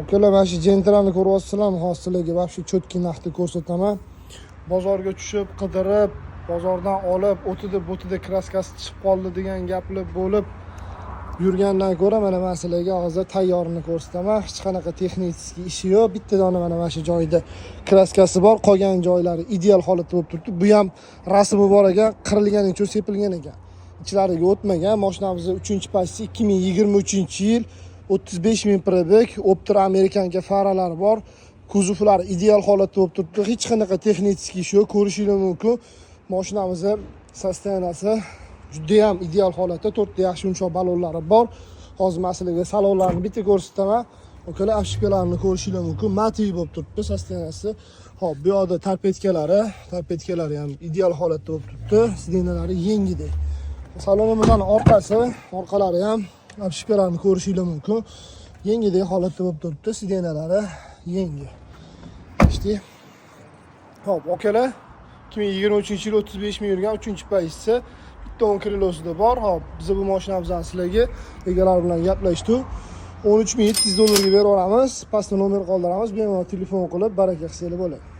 Akalar, mana shu Gentrani ko'ryapsizlarmi? Hozirlarga vobshe chotki narxni ko'rsataman. Bozorga tushib, qidirib, bozordan olib, o'tida kraskasi chiqib qoldi degan gaplar bo'lib yurgandan ko'ra mana sizlarga hozir tayyorini ko'rsataman. Hech qanaqa texnik ishi yo'q. Bitta dona mana shu joyida kraskasi bor, qolgan joylari ideal holatda bo'lib turibdi. Bu ham rasmi bor ekan, qirilganicha sepilgan ekan. Ichlariga o'tmagan. Mashinamizning 3-passi 2023-yil 35.000 probeg, Optra Amerikanka faralari bor. Kuzovlar ideal holatda bo'lib turibdi. Hech qanaqa texnik ishi yo'q. Ko'rishingiz mumkin. Mashinamizning sostenasi juda ham ideal holatda, 4 ta yaxshi yumshoq balonlari bor. Hozir masalaga salonlarni bitta ko'rsataman. Okalar, afshikalarni ko'rishingiz mumkin. Mativ bo'lib turibdi sostenasi. Hop, bu yoqda torpedkalari ham ideal holatda bo'lib turibdi. Sidenalari yengidek. Salonimizning orqalari ham afshikalarni ko'rishingiz mumkin. Yengidek holatda bo'lib turibdi. Sidenalari yangi. İşte. Hop, okalar. 2023-yil 35.000 yurgan 3-passi. Bitta 10 kilosida bor. Hop, biz bu mashinamizni sizlarga egalar bilan gaplashdik. 13.700 dollarga beraveramiz. Pastda nomer qoldiramiz. Bemalol telefon qilib baraka qilsanglar bo'ladi.